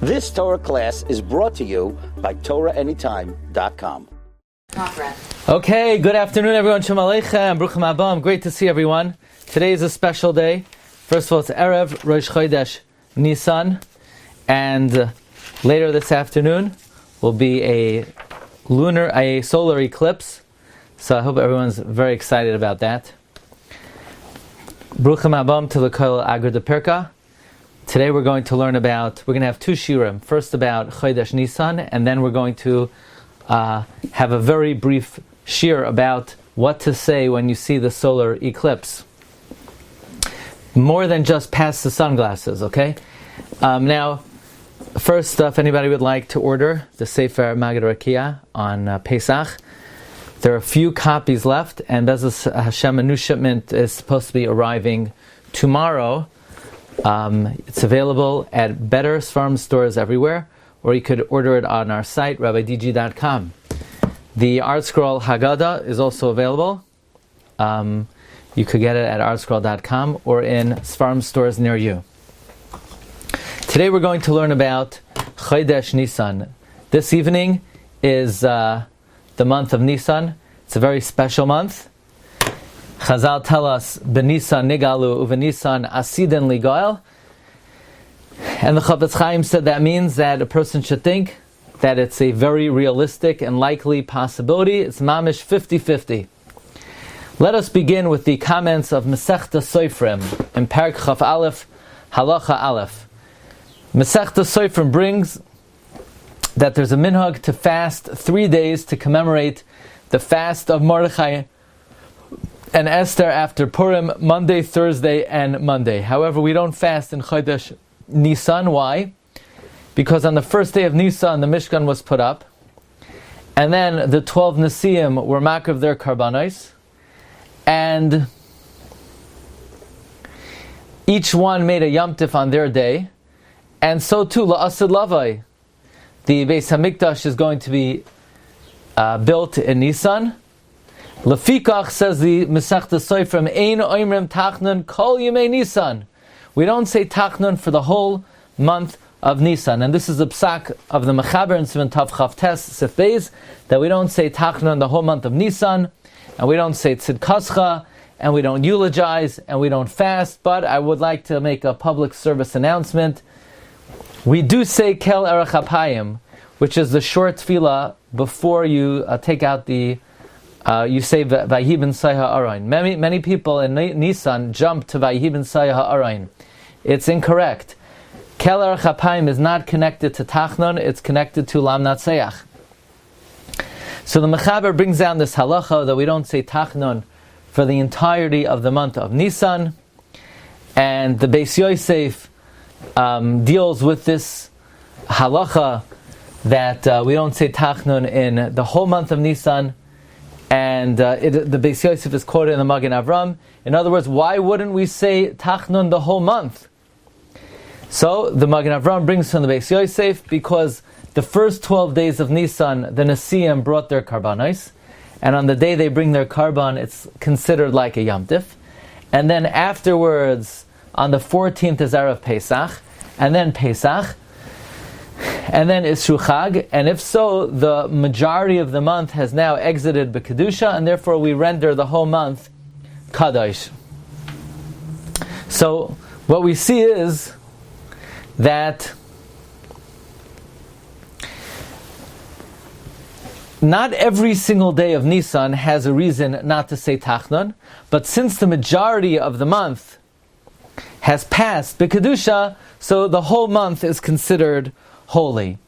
This Torah class is brought to you by TorahAnytime.com. Okay, good afternoon everyone. Shalom Aleichem, Bruchim Abam. Great to see everyone. Today is a special day. First of all, it's Erev Rosh Chodesh Nissan, and later this afternoon will be a solar eclipse. So I hope everyone's very excited about that. Bruchim Abam to the Kol Agur de Perka. Today we're going to have two Shiurim. First about Chodesh Nissan, and then we're going to have a very brief shiur about what to say when you see the solar eclipse. More than just pass the sunglasses, okay? Now, first, if anybody would like to order the Sefer Maggid Harakiah on Pesach, there are a few copies left, and Bezos Hashem, a new shipment is supposed to be arriving tomorrow. It's available at better Sfarim stores everywhere, or you could order it on our site, rabbidg.com. The Art Scroll Haggadah is also available. You could get it at artscroll.com or in Sfarim stores near you. Today we're going to learn about Chodesh Nissan. This evening is the month of Nissan. It's a very special month. Chazal tell us, B'Nisan nigalu u'v'Nisan asiden ligael. And the Chafetz Chaim said that means that a person should think that it's a very realistic and likely possibility. It's mamish 50-50. Let us begin with the comments of Masechta Sofrim in Parak Chaf Aleph, Halacha Aleph. Masechta Sofrim brings that there's a minhag to fast 3 days to commemorate the fast of Mordechai and Esther after Purim, Monday, Thursday, and Monday. However, we don't fast in Chodesh Nisan. Why? Because on the first day of Nisan, the Mishkan was put up, and then the 12 Nesiim were makriv their karbanos, and each one made a Yom Tif on their day, and so too, La'asid Lavai, the Beis HaMikdash is going to be built in Nisan. Lefikach, says the Masechta Sofrim, Ein Oimrim Tachnun Kol Yemei Nisan. We don't say Tachnun for the whole month of Nisan, and this is the psak of the Mechaber in Sivan Tav Chav Tes Sif Beis, that we don't say Tachnun the whole month of Nisan, and we don't say Tzidkascha, and we don't eulogize, and we don't fast. But I would like to make a public service announcement. We do say Kel Erech HaPayim, which is the short tefillah before you take out the you say Vayhi ben Sayha Arayin. Many people in Nisan jump to Vayhi ben Sayha Arayin. It's incorrect. Kel Erech HaPayim is not connected to Tachnun, it's connected to Lam Natseach. So the Mechaber brings down this halacha that we don't say Tachnun for the entirety of the month of Nisan, and the Beis Yosef deals with this halacha that we don't say Tachnun in the whole month of Nisan, and the Beis Yosef is quoted in the Magen Avram. In other words, why wouldn't we say Tachnun the whole month? So the Magen Avram brings from the Beis Yosef because the first 12 days of Nisan, the Nesiim brought their karbanos, and on the day they bring their karban, it's considered like a Yom Tif. And then afterwards, on the 14th is Erev Pesach, and then Pesach, and then Isru Chag, and if so, the majority of the month has now exited B'Kedusha, and therefore we render the whole month Kadosh. So what we see is that not every single day of Nisan has a reason not to say Tachnun, but since the majority of the month has passed B'Kedusha, so the whole month is considered holy.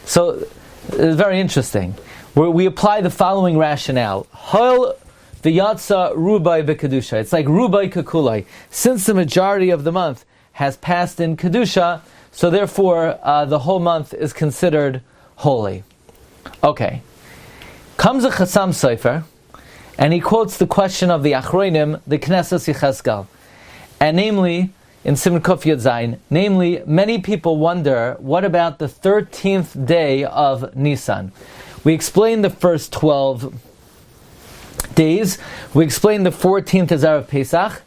So it's very interesting. We apply the following rationale. Hol v'yatsa rubai b'kedusha. It's like rubai kakulai. Since the majority of the month has passed in kedusha, so therefore the whole month is considered holy. Okay. Comes a Chassam Sofer, and he quotes the question of the Achronim, the Knesset Yechezkel, and namely, in Siman Kuf Yud Zayin, namely, many people wonder, what about the 13th day of Nisan? We explained the first 12 days. We explained the 14th as Erev Pesach.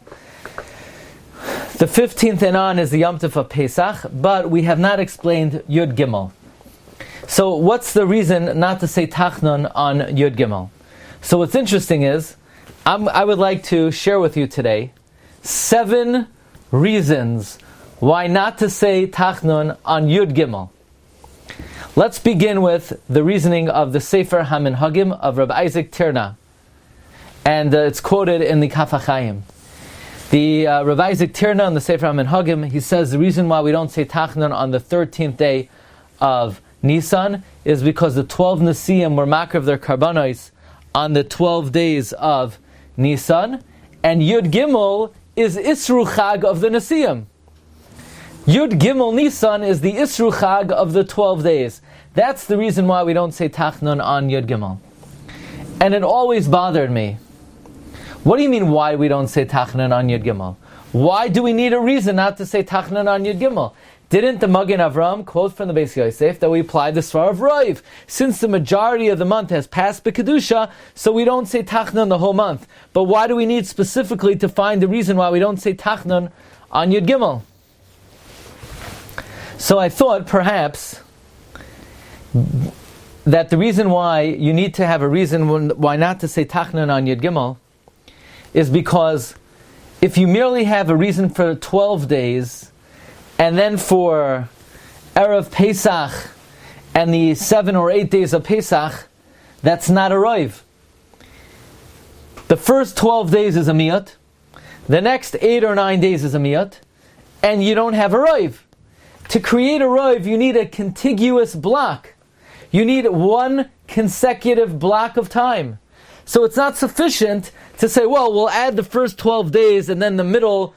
The 15th and on is the Yom Tov of Pesach, but we have not explained Yud Gimel. So what's the reason not to say Tachnun on Yud Gimel? So what's interesting is, I would like to share with you today 7 reasons why not to say Tachnun on Yud Gimel. Let's begin with the reasoning of the Sefer HaMinhagim of Rabbi Isaac Tirna. And it's quoted in the Kaf HaChaim. The Rabbi Isaac Tirna in the Sefer HaMinhagim, he says the reason why we don't say Tachnun on the 13th day of Nissan is because the 12 Nesiim were makriv their karbanos on the 12 days of Nissan, and Yud Gimel is Isru Chag of the Nesiim. Yud Gimel Nissan is the Isru Chag of the 12 days. That's the reason why we don't say Tachnun on Yud Gimel. And it always bothered me. What do you mean why we don't say Tachnun on Yud Gimel? Why do we need a reason not to say Tachnun on Yud Gimel? Didn't the Magen Avram quote from the Beis Yosef that we apply the Svar of Roiv? Since the majority of the month has passed B'Kedusha, so we don't say Tachnun the whole month. But why do we need specifically to find the reason why we don't say Tachnun on Yud Gimel? So I thought perhaps that the reason why you need to have a reason why not to say Tachnun on Yud Gimel is because if you merely have a reason for 12 days, and then for Erev Pesach and the 7 or 8 days of Pesach, that's not a roiv. The first 12 days is a miyat, the next 8 or 9 days is a miyat, and you don't have a roiv. To create a roiv, you need a contiguous block. You need one consecutive block of time. So it's not sufficient to say, well, we'll add the first 12 days and then the middle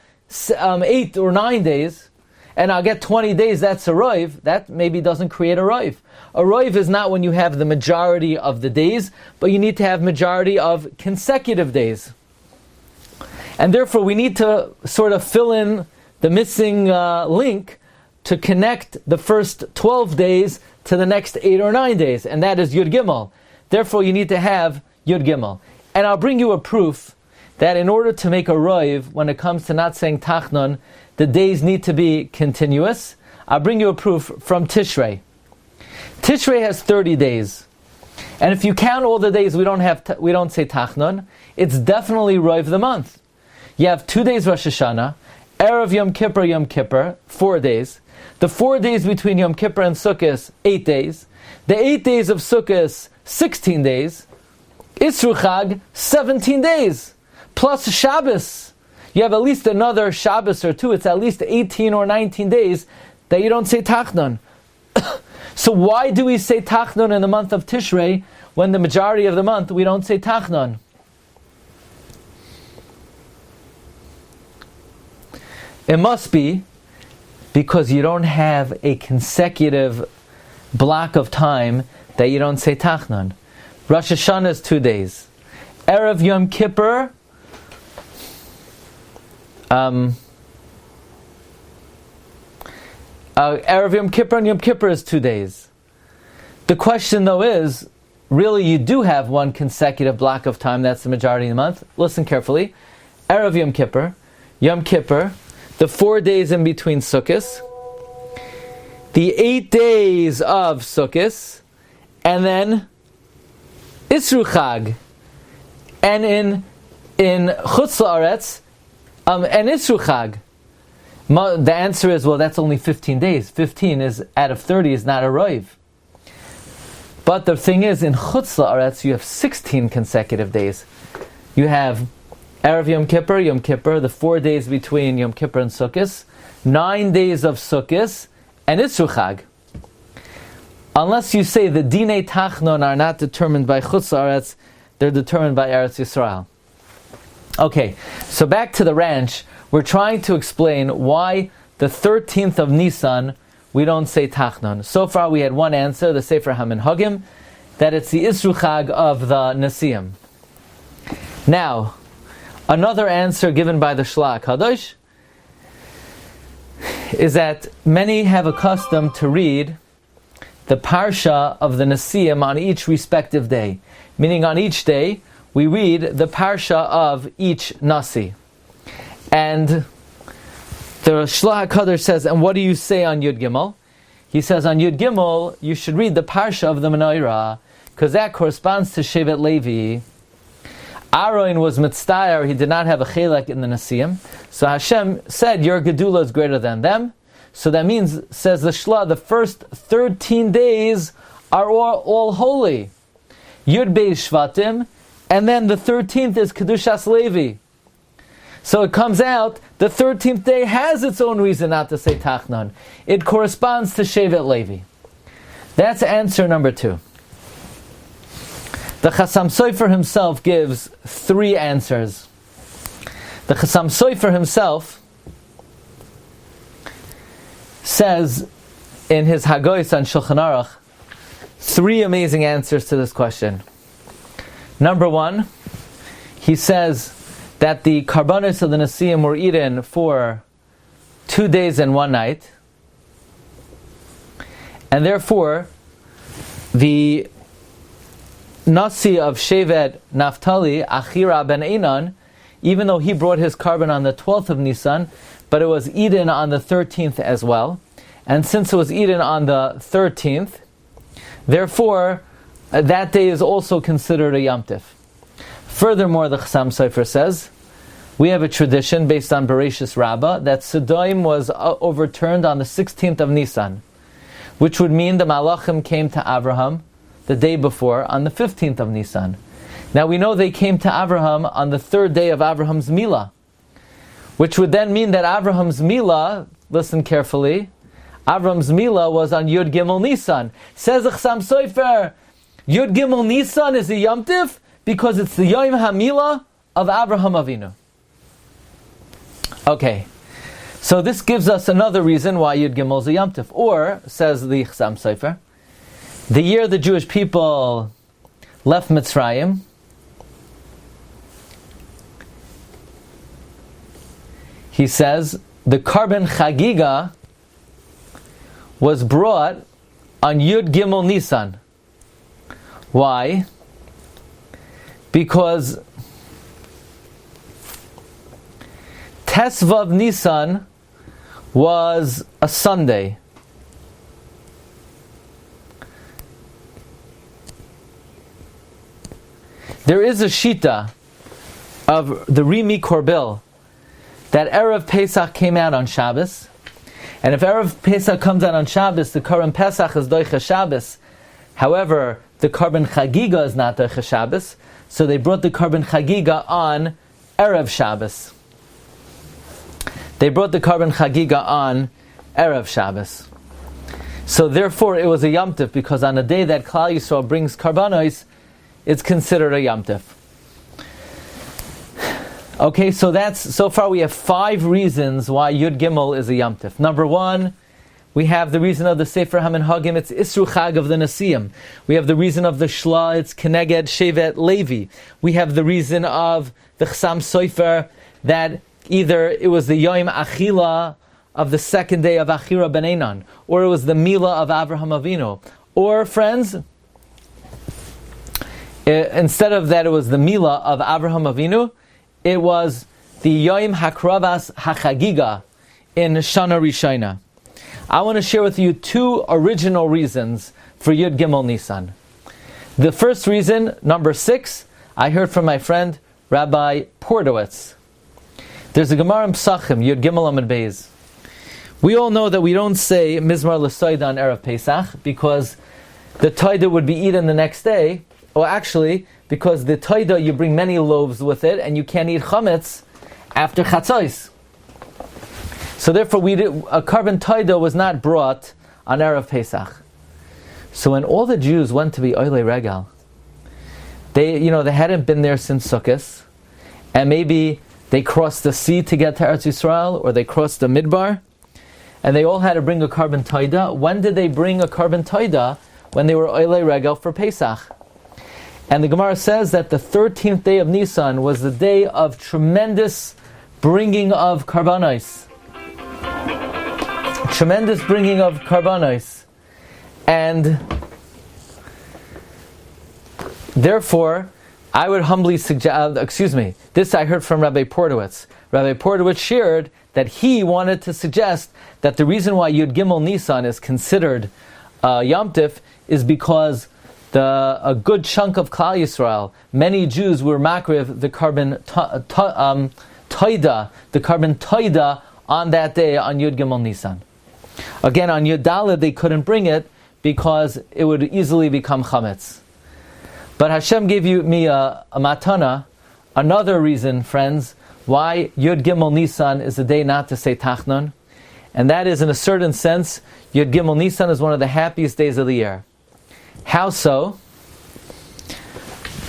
8 or 9 days, and I'll get 20 days, that's a roiv. That maybe doesn't create a roiv. A roiv is not when you have the majority of the days, but you need to have majority of consecutive days. And therefore we need to sort of fill in the missing link to connect the first 12 days to the next 8 or 9 days, and that is Yud Gimel. Therefore you need to have Yud Gimel. And I'll bring you a proof that in order to make a roiv, when it comes to not saying Tachnun, the days need to be continuous. I'll bring you a proof from Tishrei. Tishrei has 30 days. And if you count all the days we don't say Tachnun, it's definitely roiv the month. You have 2 days Rosh Hashanah, Erev Yom Kippur, 4 days. The 4 days between Yom Kippur and Sukkot, 8 days. The 8 days of Sukkot, 16 days. Isru Chag, 17 days. Plus Shabbos. You have at least another Shabbos or 2. It's at least 18 or 19 days that you don't say Tachnun. So why do we say Tachnun in the month of Tishrei when the majority of the month we don't say Tachnun? It must be because you don't have a consecutive block of time that you don't say Tachnun. Rosh Hashanah is 2 days. Erev Yom Kippur, Erev Yom Kippur and Yom Kippur is 2 days. The question though is, really you do have one consecutive block of time, that's the majority of the month. Listen carefully. Erev Yom Kippur, the 4 days in between Sukkot, the 8 days of Sukkot, and then Isru Chag. And in Chutz La'aretz, and Isru Chag. The answer is, well, that's only 15 days. 15 is out of 30 is not a roiv. But the thing is, in Chutz La'aretz, you have 16 consecutive days. You have Erev Yom Kippur, the 4 days between Yom Kippur and Sukkot, 9 days of Sukkot, and Isru Chag. Unless you say the Dinei Tachnun are not determined by Chutz La'aretz, they're determined by Eretz Yisrael. Okay, so back to the ranch. We're trying to explain why the 13th of Nisan we don't say Tachnun. So far we had one answer, the Sefer HaMinhagim, that it's the Isru Chag of the Nesiim. Now, another answer given by the Shlach Kadosh is that many have a custom to read the Parsha of the Nesiim on each respective day. Meaning on each day, we read the Parsha of each Nasi. And The Shlah HaKadosh says, and what do you say on Yud Gimel? He says on Yud Gimel, you should read the Parsha of the Menorah, because that corresponds to Shevet Levi. Aaron was mitztayar, he did not have a chelek in the Nasiim. So Hashem said, your Gedula is greater than them. So that means, says the Shlah, the first 13 days are all holy. Yud Beis Shvatim, and then the 13th is Kedushas Levi. So it comes out, the 13th day has its own reason not to say Tachnon. It corresponds to Shevet Levi. That's answer number 2. The Chasam Sofer himself gives 3 answers. The Chasam Sofer himself says in his Hagoyis on Shulchan Aruch 3 amazing answers to this question. Number 1, he says that the karbanos of the Nasiim were eaten for 2 days and 1 night, and therefore the Nasi of Shevet Naphtali, Achira ben Einan, even though he brought his carbon on the 12th of Nisan, but it was eaten on the 13th as well. And since it was eaten on the 13th, therefore, that day is also considered a Yom Tif. Furthermore, the Chasam Sofer says, we have a tradition based on Bereshis Rabbah that Sodom was overturned on the 16th of Nisan, which would mean the Malachim came to Abraham the day before, on the 15th of Nisan. Now we know they came to Abraham on the 3rd day of Abraham's Milah, which would then mean that Abraham's Milah, listen carefully, Abraham's Milah was on Yud Gimel Nisan. Says the Chasam Sofer, Yud Gimel Nisan is a Yom Tif because it's the Yom HaMilah of Abraham Avinu. Okay, so this gives us another reason why Yud Gimel is a Yom Tif. Or, says the Chasam Sofer, the year the Jewish people left Mitzrayim, he says, the carbon Chagiga was brought on Yud Gimel Nisan. Why? Because Tesvav Nisan was a Sunday. There is a shita of the Rimi Korbil that Erev Pesach came out on Shabbos, and if Erev Pesach comes out on Shabbos, the Korban Pesach is Doicha Shabbos. However, the Korban Chagiga is not Doicha Shabbos, so they brought the Korban Chagiga on Erev Shabbos. They brought the Korban Chagiga on Erev Shabbos. So therefore it was a Yom Tif, because on the day that Klal Yisrael brings Karbanos, it's considered a Yom Tif. Okay, so far we have 5 reasons why Yud Gimel is a Yom Tif. Number 1, we have the reason of the Sefer HaMinhagim, it's Isru Chag of the Nasiim. We have the reason of the Shla, it's Keneged Shevet Levi. We have the reason of the Chasam Sofer, that either it was the Yom Achila of the 2nd day of Achira ben Einan, or it was the Milah of Avraham Avinu. Or, friends, instead of that it was the Milah of Avraham Avinu, it was the Yom Hakravas HaChagiga in Shana Rishona. I want to share with you 2 original reasons for Yud Gimel Nisan. The first reason, number 6, I heard from my friend Rabbi Portowitz. There's a Gemara in Psachim, Yud Gimel Amud Beis. We all know that we don't say Mizmar L'Soida on Erev Pesach because the Toida would be eaten the next day, or actually, because the Toida, you bring many loaves with it, and you can't eat chametz after Chatzos. So therefore, a carbon Toida was not brought on Erev Pesach. So when all the Jews went to be Oilei Regal, they hadn't been there since Sukkot, and maybe they crossed the sea to get to Eretz Yisrael, or they crossed the Midbar, and they all had to bring a carbon Toida. When did they bring a carbon Toida? When they were Oilei Regal for Pesach. And the Gemara says that the 13th day of Nisan was the day of tremendous bringing of karbanos. Tremendous bringing of karbanos. And therefore, I would humbly suggest, this I heard from Rabbi Portowitz. Rabbi Portowitz shared that he wanted to suggest that the reason why Yud Gimel Nisan is considered Yom Tif is because a good chunk of Klal Yisrael, many Jews were makriv the carbon toida on that day on Yud Gimel Nisan. Again, on Yud Daled they couldn't bring it because it would easily become chametz. But Hashem gave me a matana, another reason, friends, why Yud Gimel Nisan is the day not to say Tachnon, and that is, in a certain sense, Yud Gimel Nisan is one of the happiest days of the year. How so?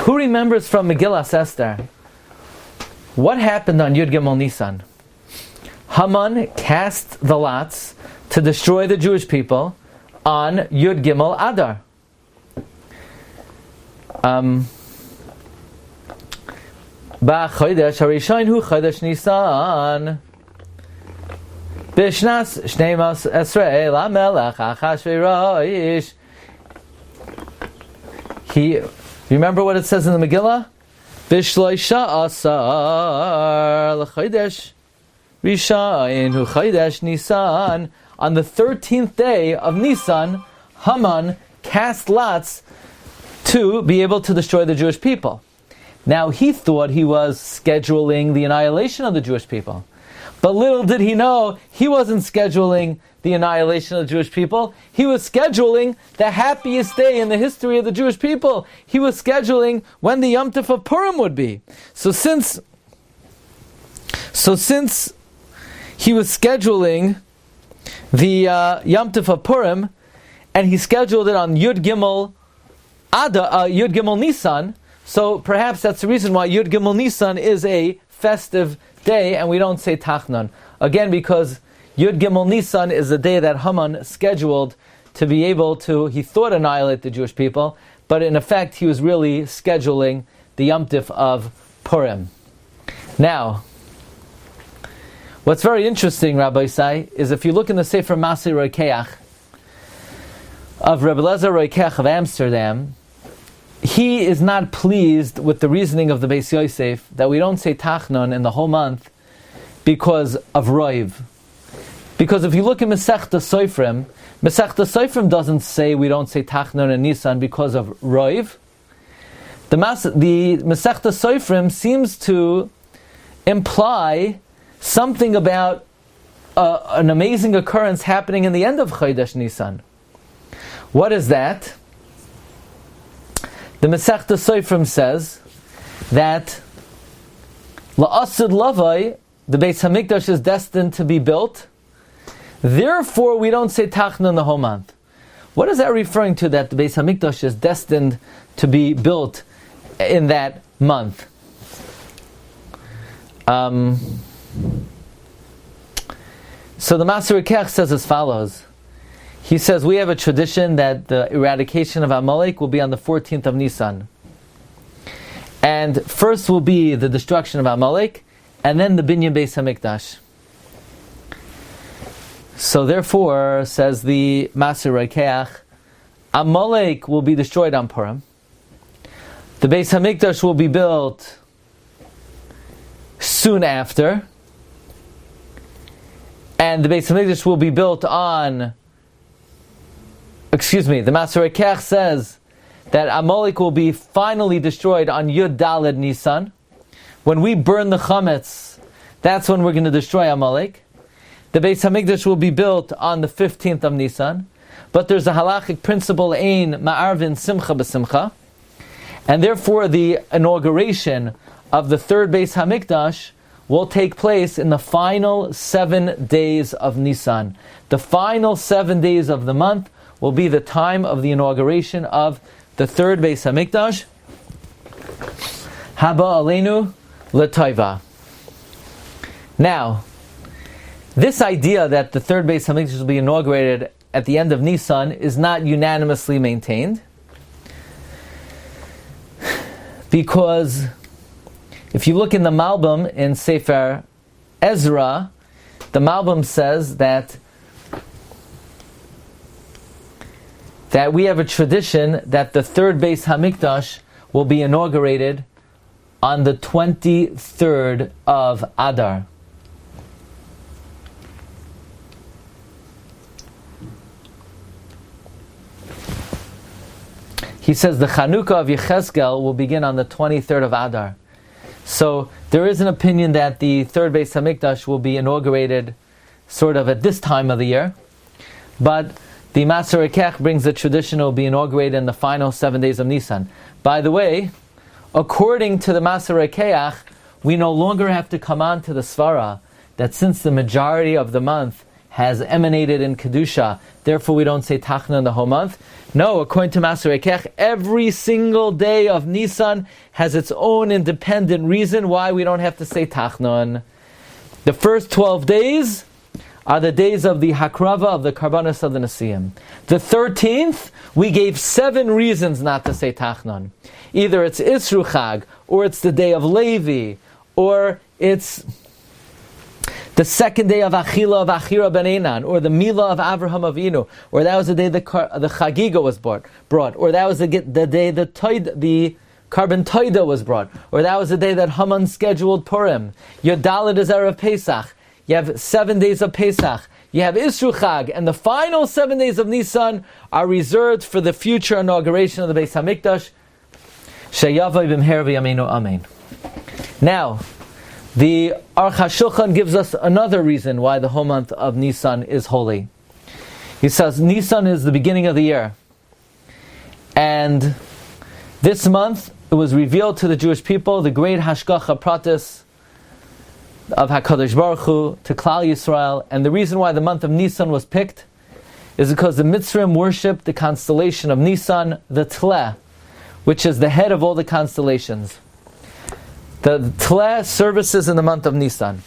Who remembers from Megillas Esther what happened on Yud Gimel Nisan? Haman cast the lots to destroy the Jewish people on Yud Gimel Adar. Chodesh Harishain hu Chodesh Nisan Bishnas Shneimos Esrei LaMelech Achashverosh. Remember what it says in the Megillah? Bishloisha Asar LaChodesh Rishain hu Chodesh Nisan. On the 13th day of Nisan, Haman cast lots to be able to destroy the Jewish people. Now he thought he was scheduling the annihilation of the Jewish people. But little did he know, he wasn't scheduling the annihilation of the Jewish people. He was scheduling the happiest day in the history of the Jewish people. He was scheduling when the Yom Tov of Purim would be. So since he was scheduling the Yom Tov of Purim, and he scheduled it on Yud Gimel Nisan, so perhaps that's the reason why Yud Gimel Nisan is a festive day, and we don't say Tachnon. Again, because Yud Gimel Nisan is the day that Haman scheduled to be able to, he thought, annihilate the Jewish people, but in effect he was really scheduling the Yom Tif of Purim. Now, what's very interesting, Rabbi Isai, is if you look in the Sefer Masi Roikeach of Rabbi Lezer Roikeach of Amsterdam, he is not pleased with the reasoning of the Beis Yosef that we don't say Tachnon in the whole month because of Roiv. Because if you look at Masechta Soifrim doesn't say we don't say Tachnon in Nisan because of Roiv. The Masechta Soifrim seems to imply something about an amazing occurrence happening in the end of Chodesh Nisan. What is that? The Masechta Soifrim says that La'asid Lavai, the Beis Hamikdash is destined to be built. Therefore, we don't say Tachnon the whole month. What is that referring to, that the Beis Hamikdash is destined to be built in that month? So the Maser Kech says as follows. He says, we have a tradition that the eradication of Amalek will be on the 14th of Nisan. And first will be the destruction of Amalek, and then the Binyan Beis HaMikdash. So therefore, says the Maser Roikeach, Amalek will be destroyed on Purim. The Beis HaMikdash will be built soon after. And the Beis HaMikdash will be built on... the Maser Roikeach says that Amalek will be finally destroyed on Yud Daled Nisan. When we burn the chametz, that's when we're going to destroy Amalek. The Beis Hamikdash will be built on the 15th of Nisan. But there's a halachic principle, Ein Ma'arvin Simcha B'Simcha. And therefore the inauguration of the third Beis Hamikdash will take place in the final 7 days of Nisan. The final 7 days of the month will be the time of the inauguration of the third Beis Hamikdash. Haba Aleinu L'Taiva. Now, this idea that the third Beis Hamikdash will be inaugurated at the end of Nisan is not unanimously maintained, because if you look in the Malbim in Sefer Ezra, the Malbim says that we have a tradition that the third Beis Hamikdash will be inaugurated on the 23rd of Adar. He says the Chanukah of Yechezkel will begin on the 23rd of Adar. So there is an opinion that the third Beis Hamikdash will be inaugurated sort of at this time of the year. But the Maser Ekech brings the tradition it will be inaugurated in the final 7 days of Nisan. By the way, according to the Maser Ekech, we no longer have to come on to the Svara that since the majority of the month has emanated in Kedusha, therefore we don't say Tachnon the whole month. No, according to Maser Ekech, every single day of Nisan has its own independent reason why we don't have to say Tachnon. The first 12 days are the days of the Hakrava of the Karbanos of the Nesiim. The 13th, we gave 7 reasons not to say Tachnon. Either it's Isru Chag, or it's the day of Levi, or it's the second day of Achila of Achira ben Enan, or the Mila of Avraham Avinu, or that was the day the Chagiga was brought, or that was the day the Carbon Toida was brought, or that was the day that Haman scheduled Purim. Your Dalet is Erev Pesach. You have 7 days of Pesach. You have Isru Chag, and the final 7 days of Nisan are reserved for the future inauguration of the Beis Hamikdash. Sheyavai b'mher v'yameinu amen. Now, the Aruch HaShulchan gives us another reason why the whole month of Nisan is holy. He says Nisan is the beginning of the year, and this month it was revealed to the Jewish people the great Hashgacha Pratis of HaKadosh Baruch Hu to Klal Yisrael, and the reason why the month of Nisan was picked is because the Mitzrim worshipped the constellation of Nisan, the Tleh, which is the head of all the constellations. The Tleh services in the month of Nisan.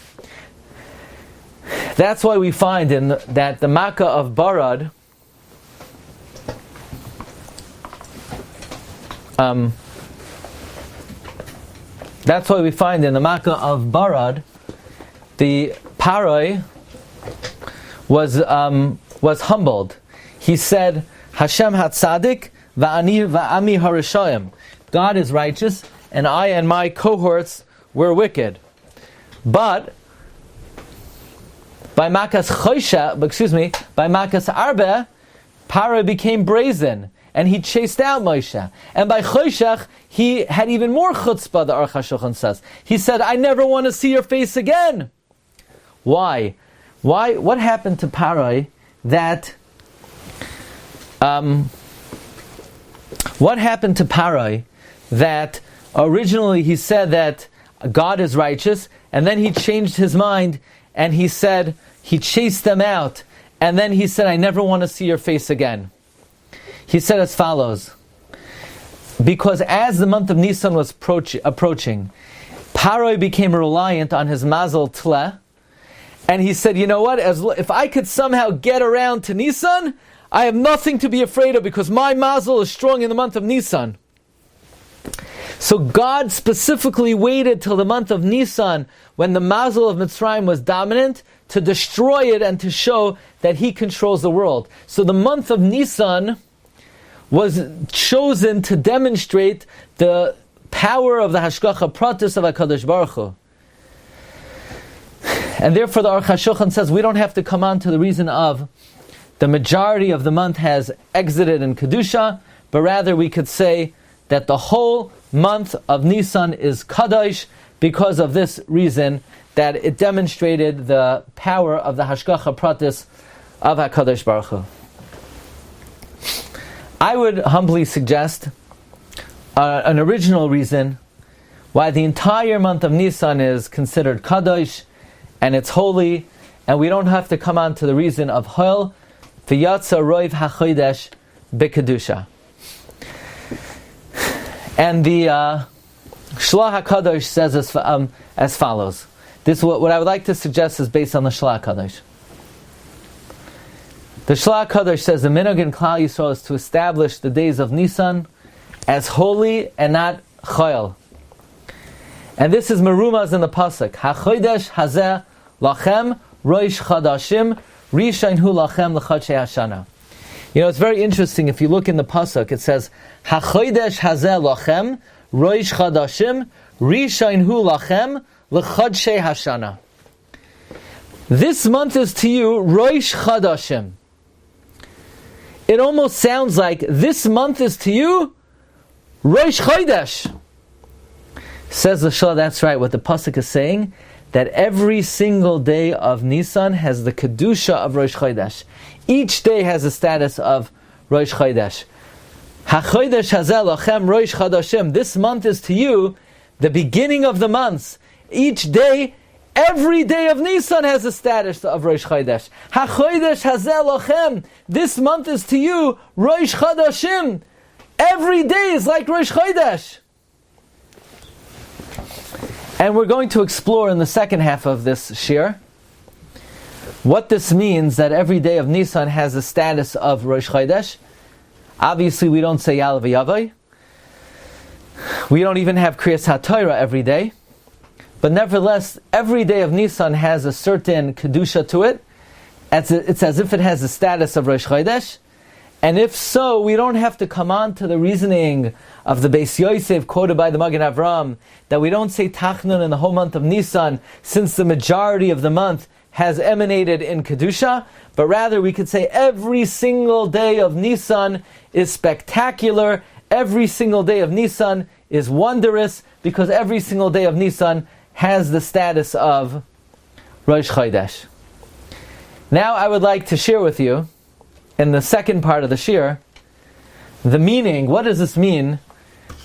That's why we find that the Makkah of Barad that's why we find in the Makkah of Barad the Paroi was humbled. He said, Hashem hatzadik va'ami harishayim. God is righteous, and I and my cohorts were wicked. But by Makas Arbe, Paroi became brazen, and he chased out Moshe. And by Choshech, he had even more chutzpah, the Aruch HaShulchan says. He said, I never want to see your face again. Why? What happened to Paroi that... what happened to Paroi that originally he said that God is righteous, and then he changed his mind, and he said, he chased them out, and then he said, I never want to see your face again. He said as follows, because as the month of Nisan was approaching, Paroi became reliant on his Mazel Tleh, and he said, you know what, if I could somehow get around to Nisan, I have nothing to be afraid of because my Mazel is strong in the month of Nisan. So God specifically waited till the month of Nisan, when the Mazel of Mitzrayim was dominant, to destroy it and to show that He controls the world. So the month of Nisan was chosen to demonstrate the power of the Hashgacha Pratis of HaKadosh Baruch Hu. And therefore the Aruch HaShulchan says we don't have to come on to the reason of the majority of the month has exited in Kedusha, but rather we could say that the whole month of Nisan is Kadosh because of this reason, that it demonstrated the power of the Hashgacha Pratis of HaKadosh Baruch Hu. I would humbly suggest an original reason why the entire month of Nisan is considered Kadosh and it's holy, and we don't have to come on to the reason of Hol v'yatsa roiv hachodesh b'kedusha. And the Shlach HaKadosh says as follows. This what I would like to suggest is based on the Shlach HaKadosh. The Shlach HaKadosh says the minhag in Klal Yisrael is to establish the days of Nisan as holy and not chayil. And this is merumaz in the pasuk. HaChodesh hazeh lachem roish chadashim rishain hu lachem l'chadshei hashana. You know, it's very interesting. If you look in the pasuk, it says HaChodesh hazeh lachem Rosh Chodashim, Rishain Hu Lachem, L'Chodshe Hashana. This month is to you Rosh Chodashim. It almost sounds like this month is to you Rosh Chodesh. Says the Shah, that's right, what the Pasuk is saying, that every single day of Nissan has the Kedusha of Rosh Chodesh. Each day has the status of Rosh Chodesh. HaChodesh Hazel Lachem Rosh Chodashim. This month is to you the beginning of the months. Each day, every day of Nissan has the status of Rosh Chodesh. HaChodesh Hazel Lachem. This month is to you Rosh Chodashim. Every day is like Rosh Chodesh. And we're going to explore in the second half of this shiur what this means, that every day of Nissan has the status of Rosh Chodesh. Obviously, we don't say Yalav Yavai. We don't even have Kriyas HaTorah every day. But nevertheless, every day of Nissan has a certain Kedusha to it. It's as if it has the status of Rosh Chodesh. And if so, we don't have to come on to the reasoning of the Beis Yosef quoted by the Magen Avram, that we don't say Tachnun in the whole month of Nisan, since the majority of the month has emanated in Kedusha, but rather we could say every single day of Nisan is spectacular, every single day of Nisan is wondrous, because every single day of Nisan has the status of Rosh Chodesh. Now I would like to share with you, in the second part of the shiur, the meaning. What does this mean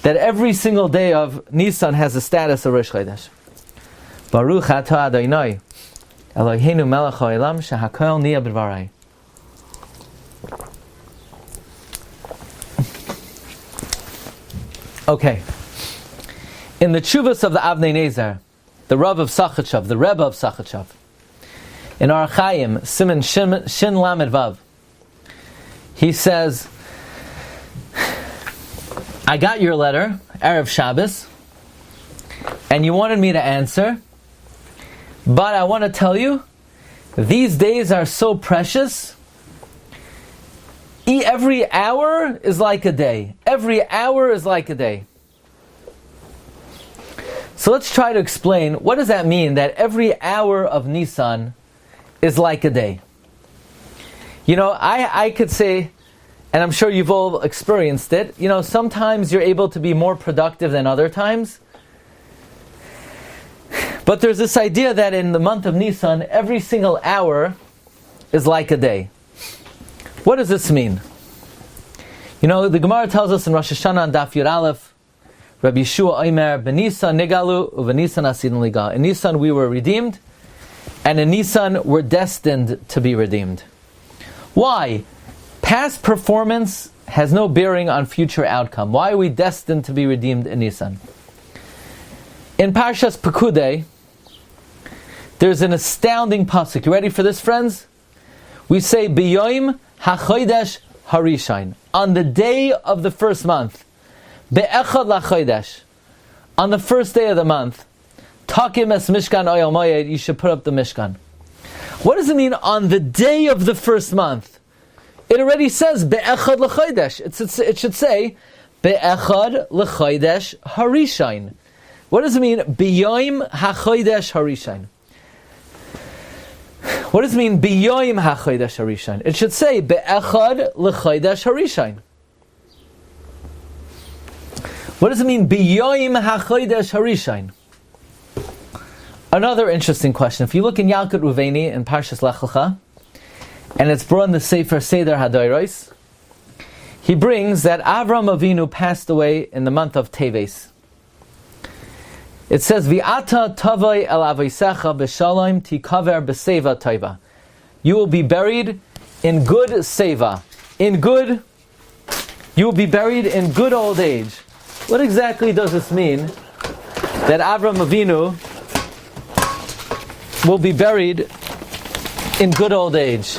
that every single day of Nisan has the status of Rosh Chodesh? Baruch atah Adonai Eloheinu melech haolam shehakol niya b'dvarai. Okay. In the Tshuvas of the Avnei Nezer, the Rav of Sachachav, the Rebbe of Sachachav, in Ar Chaim, Siman Shin Lamed Vav, he says, I got your letter, Erev Shabbos, and you wanted me to answer, but I want to tell you, these days are so precious. Every hour is like a day. Every hour is like a day. So let's try to explain, what does that mean, that every hour of Nisan is like a day? You know, I could say, and I'm sure you've all experienced it, you know, sometimes you're able to be more productive than other times. But there's this idea that in the month of Nisan, every single hour is like a day. What does this mean? You know, the Gemara tells us in Rosh Hashanah on Daf Yud Aleph, Rabbi Yeshua Omer, B'Nisan nigalu, u'B'Nisan asidin liga. In Nisan we were redeemed, and in Nisan we're destined to be redeemed. Why? Past performance has no bearing on future outcome. Why are we destined to be redeemed in Nisan? In Parshas Pekudei, there's an astounding pasuk. You ready for this, friends? We say, B'yoim haChodesh harishain. On the day of the first month, Be'echad laChodesh, on the first day of the month, Takim es Mishkan oyel moyed, you should put up the Mishkan. What does it mean on the day of the first month? It already says Be'echad laChodesh. It should say Be'echad laChodesh harishain. What does it mean? B'yoim haChodesh harishain. What does it mean? B'yoim haChodesh harishain. It should say Be'echad laChodesh harishain. What does it mean? B'yoim haChodesh harishain. Another interesting question. If you look in Yalkut Ruveni in Parshas Lech Lecha, and it's brought in the Sefer Seder Hadoros, he brings that Avram Avinu passed away in the month of Teves. It says, V'ata tavai el aveisecha b'shalom tikaver b'seva taiva. You will be buried in good seva. You will be buried in good old age. What exactly does this mean? That Avram Avinu will be buried in good old age.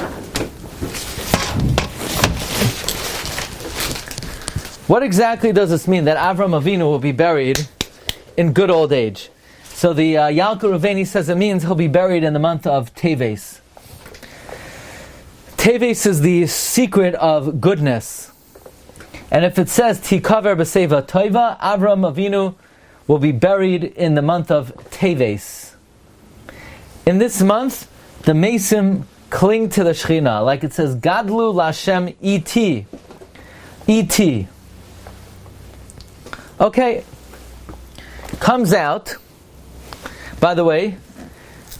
What exactly does this mean, that Avram Avinu will be buried in good old age? So the Yalkut Ruveni says it means he'll be buried in the month of Teves. Teves is the secret of goodness. And if it says Tikaver B'Seva Toiva, Avram Avinu will be buried in the month of Teves. In this month, the Mesim cling to the Shechina, like it says, Gadlu Lashem E.T. E.T. Okay. Comes out, by the way,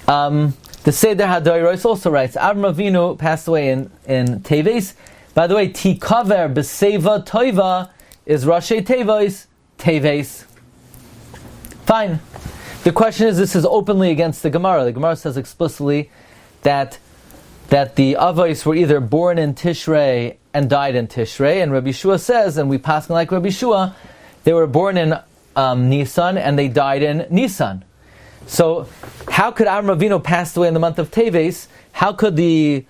the Seder HaDoros also writes, Avram Avinu passed away in Teves. By the way, Tikaver B'Seva Toiva is Rashi Teves. Fine. The question is, this is openly against the Gemara. The Gemara says explicitly that the Avos were either born in Tishrei and died in Tishrei, and Rabbi Shua says, and we pass like Rabbi Shua, they were born in Nissan and they died in Nissan. So, how could Avram Avinu pass away in the month of Teves? How could the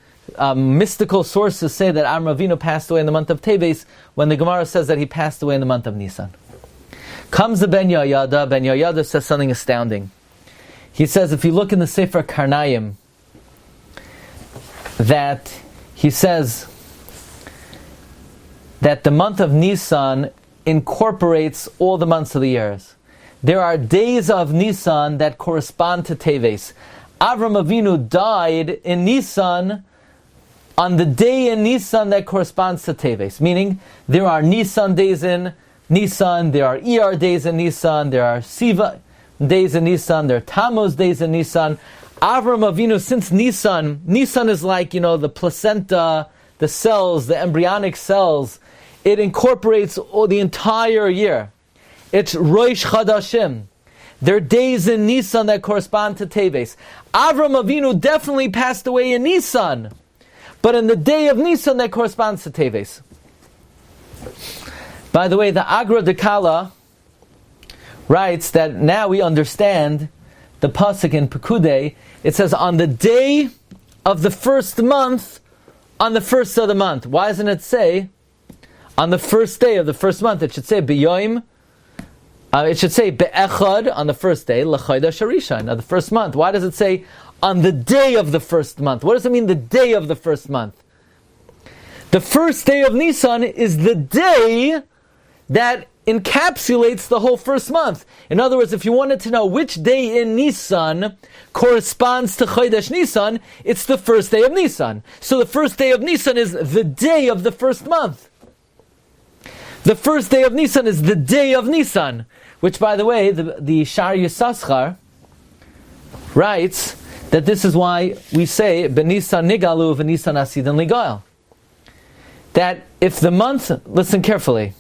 mystical sources say that Avram Avinu passed away in the month of Teves when the Gemara says that he passed away in the month of Nissan? Comes the Ben Yoyada. Ben Yoyada says something astounding. He says, if you look in the Sefer Karnayim, that he says that the month of Nisan incorporates all the months of the years. There are days of Nisan that correspond to Teves. Avram Avinu died in Nisan on the day in Nisan that corresponds to Teves. Meaning, there are Nisan days in Nisan, there are Iyar days in Nisan, there are Siva days in Nisan, there are Tammuz days in Nisan. Avram Avinu, since Nisan is like, the placenta, the cells, the embryonic cells, it incorporates the entire year. It's Rosh Chodashim. There are days in Nisan that correspond to Teves. Avram Avinu definitely passed away in Nisan, but in the day of Nisan that corresponds to Teves. By the way, the Agra de Kala writes that now we understand the pasuk in Pekudei. It says on the day of the first month, on the first of the month. Why doesn't it say on the first day of the first month? It should say B'yoim. It should say Be'echad on the first day, L'chodesh Harishan, of the first month. Why does it say on the day of the first month? What does it mean, the day of the first month? The first day of Nisan is the day that encapsulates the whole first month. In other words, if you wanted to know which day in Nisan corresponds to Chodesh Nisan, it's the first day of Nisan. So the first day of Nisan is the day of the first month. The first day of Nisan is the day of Nisan, which, by the way, the Shar Yisachar writes that this is why we say B'Nisan Nigalu v'Nisan Asidan Ligal. That if the month, listen carefully,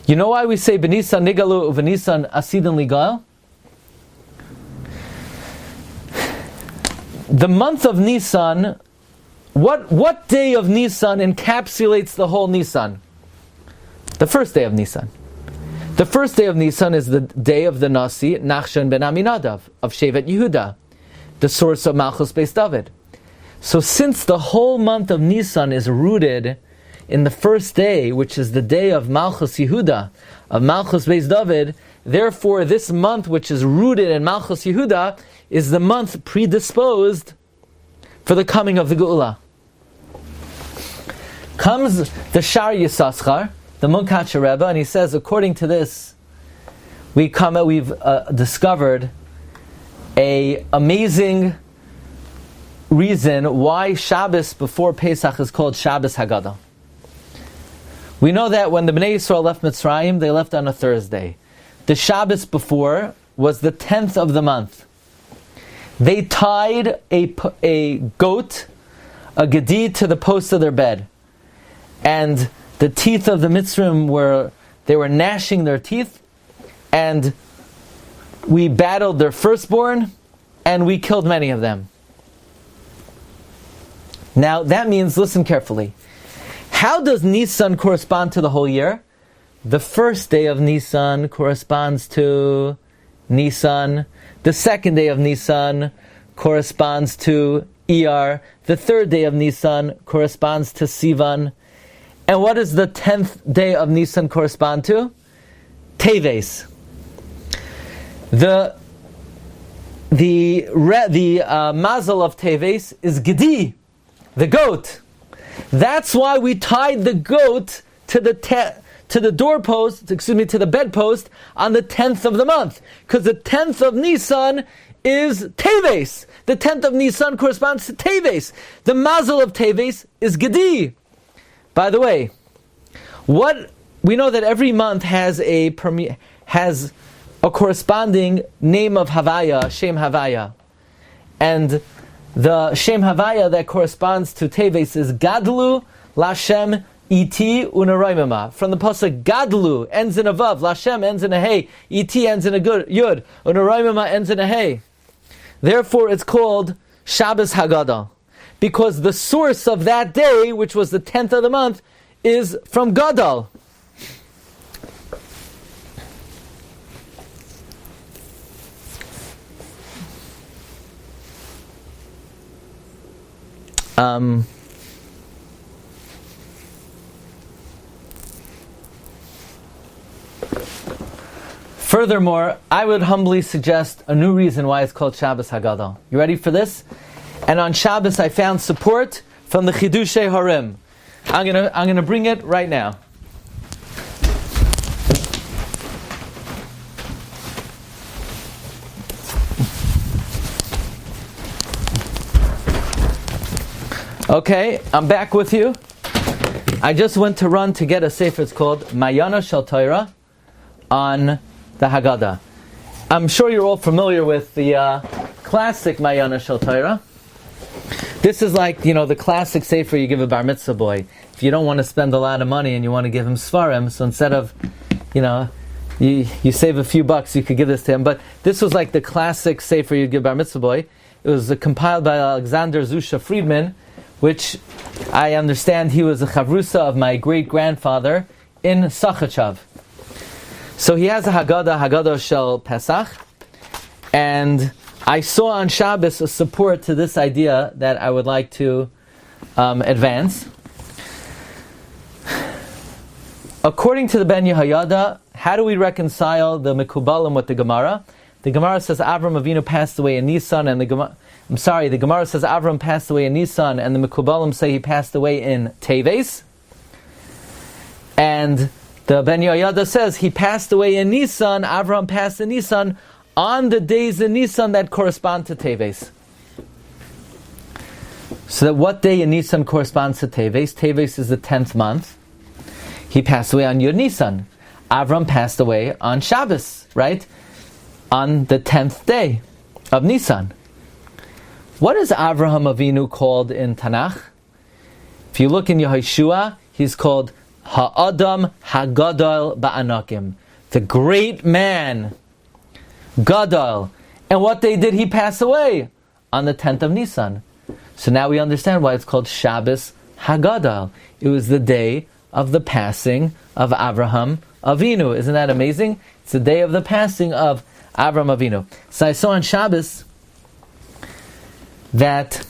you know why we say B'Nisan Nigalu v'Nisan Asidan Ligal? The month of Nisan, what day of Nisan encapsulates the whole Nisan? The first day of Nisan. The first day of Nisan is the day of the Nasi, Nachshon ben Aminadav, of Shevet Yehuda, the source of Malchus Beis David. So since the whole month of Nisan is rooted in the first day, which is the day of Malchus Yehuda, of Malchus Beis David, therefore this month, which is rooted in Malchus Yehuda, is the month predisposed for the coming of the Geula. Comes the Shar Yisachar, the Munkach Rebbe, and he says, according to this, we've discovered a amazing reason why Shabbos before Pesach is called Shabbos Haggadah. We know that when the Bnei Yisrael left Mitzrayim, they left on a Thursday. The Shabbos before was the 10th of the month. They tied a goat, a gedi, to the post of their bed. And the teeth of the Mitzrayim were gnashing their teeth, and we battled their firstborn, and we killed many of them. Now that means, listen carefully, how does Nisan correspond to the whole year? The first day of Nisan corresponds to Nisan. The second day of Nisan corresponds to Iyar. The third day of Nisan corresponds to Sivan. And what does the 10th day of Nisan correspond to? Teves. The mazel of Teves is Gedi, the goat. That's why we tied the goat to the doorpost, to the bedpost on the 10th of the month. Because the 10th of Nissan is Teves. The 10th of Nissan corresponds to Teves. The mazel of Teves is Gedi. By the way, we know that every month has a corresponding name of Havaya, Shem Havaya. And the Shem Havaya that corresponds to Teves is Gadlu Lashem Iti Unaroimama. From the pasuk Gadlu ends in a Vav, Lashem ends in a Hey, Iti ends in a Yud, Unaroimama ends in a Hey. Therefore it's called Shabbos Haggadah. Because the source of that day, which was the 10th of the month, is from Gadol. Furthermore, I would humbly suggest a new reason why it's called Shabbos Haggadah. You ready for this? And on Shabbos I found support from the Chidushei Harim. I'm gonna bring it right now. Okay, I'm back with you. I just went to run to get a sefer. It's called Mayana Shel Torah on the Haggadah. I'm sure you're all familiar with the classic Mayana Shel Torah. This is like, the classic sefer you give a bar mitzvah boy. If you don't want to spend a lot of money and you want to give him svarim, so instead of, you save a few bucks, you could give this to him. But this was like the classic sefer you'd give bar mitzvah boy. It was compiled by Alexander Zusha Friedman, which I understand he was a chavrusa of my great-grandfather in Sachachav. So he has a Haggadah Shel Pesach, and I saw on Shabbos a support to this idea that I would like to advance. According to the Ben Yehoyada, how do we reconcile the Mekubalim with the Gemara? The Gemara says Avram Avinu passed away in Nissan, and the Gemara says Avram passed away in Nissan, and the Mekubalim say he passed away in Teves. And the Ben Yehoyada says he passed away in Nissan, Avram passed in Nissan, on the days in Nissan that correspond to Teves. So that what day in Nissan corresponds to Teves? Teves is the 10th month. He passed away on Yud Nissan. Avram passed away on Shabbos, right? On the 10th day of Nissan. What is Avraham Avinu called in Tanakh? If you look in Yehoshua, he's called Ha'adam Hagadol Ba'anakim, the great man, Gadol. And what day did he pass away? On the 10th of Nisan. So now we understand why it's called Shabbos Hagadol. It was the day of the passing of Avraham Avinu. Isn't that amazing? It's the day of the passing of Avraham Avinu. So I saw on Shabbos that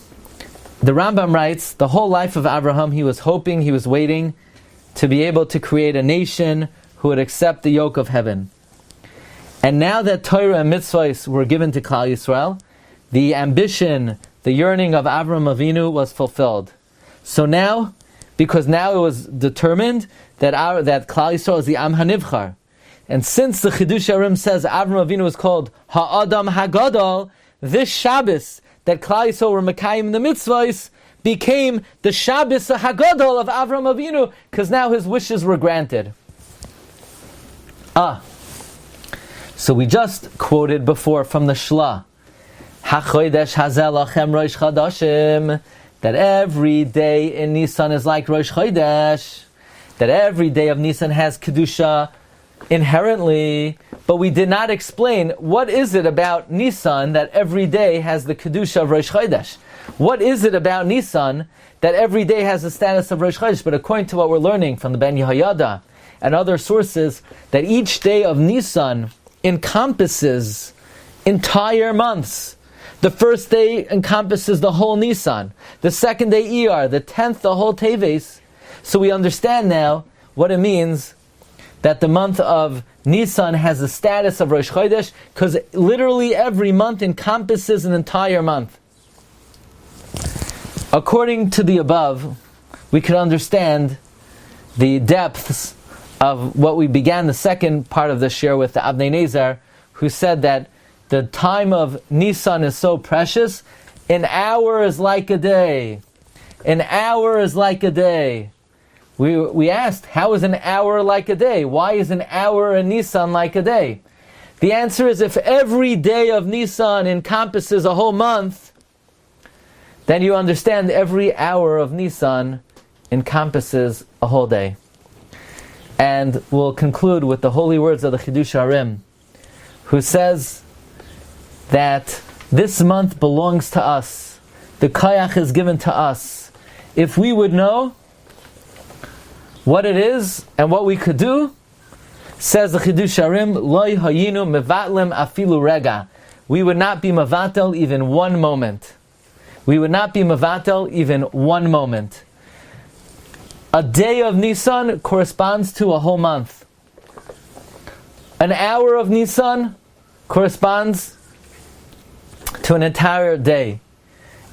the Rambam writes, the whole life of Avraham, he was hoping, he was waiting to be able to create a nation who would accept the yoke of heaven. And now that Torah and mitzvahs were given to Klal Yisrael, the ambition, the yearning of Avraham Avinu was fulfilled. So now, because now it was determined that Klal Yisrael is the Am HaNivchar, and since the Chidush Arim says Avraham Avinu is called Ha'adam Hagadol, this Shabbos that Klal Yisrael were Mekayim the mitzvahs became the Shabbos Hagadol of Avraham Avinu, because now his wishes were granted. So we just quoted before from the Shla, HaChodesh Hazel Lachem Rosh Chodashim, that every day in Nisan is like Rosh Chodesh, that every day of Nisan has Kedusha inherently, but we did not explain what is it about Nisan that every day has the Kedusha of Rosh Chodesh. What is it about Nisan that every day has the status of Rosh Chodesh? But according to what we're learning from the Ben Yehoyada and other sources, that each day of Nisan encompasses entire months. The first day encompasses the whole Nisan. The second day Iyar. The 10th, the whole Teves. So we understand now what it means that the month of Nisan has the status of Rosh Chodesh, because literally every month encompasses an entire month. According to the above, we can understand the depths of what we began the second part of the shiur with, the Avnei Nezer, who said that the time of Nissan is so precious. An hour is like a day. An hour is like a day. We asked, how is an hour like a day? Why is an hour in Nissan like a day? The answer is, if every day of Nissan encompasses a whole month, then you understand every hour of Nissan encompasses a whole day. And we'll conclude with the holy words of the Chidush Harim, who says that this month belongs to us. The Kayach is given to us. If we would know what it is and what we could do, says the Chidush Harim, Loi hayinu mevatlem afilu rega. We would not be mevatel even one moment. We would not be mevatel even one moment. A day of Nisan corresponds to a whole month. An hour of Nisan corresponds to an entire day.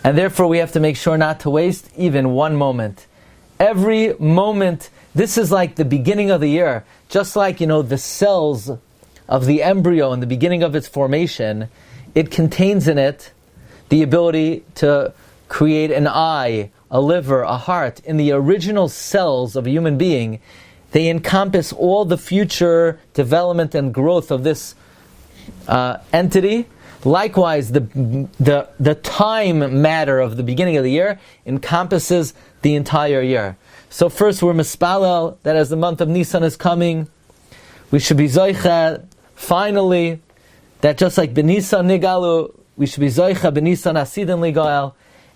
And therefore we have to make sure not to waste even one moment. Every moment, this is like the beginning of the year. Just like, the cells of the embryo in the beginning of its formation, it contains in it the ability to create an eye, a liver, a heart. In the original cells of a human being, they encompass all the future development and growth of this entity. Likewise, the time matter of the beginning of the year encompasses the entire year. So first we're mispalel that as the month of Nisan is coming, we should be zoicha, finally, that just like b'Nisan nigalu, we should be zoicha b'Nisan asidin ligael,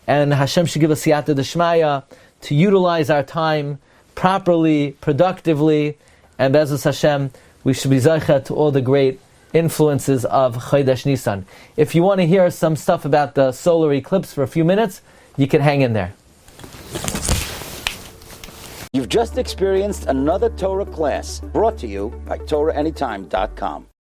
and Hashem should give us siyata d'shmaya to utilize our time properly, productively, and Be'ezus Hashem, we should be zoicha to all the great influences of Chodesh Nisan. If you want to hear some stuff about the solar eclipse for a few minutes, you can hang in there. You've just experienced another Torah class brought to you by TorahAnytime.com.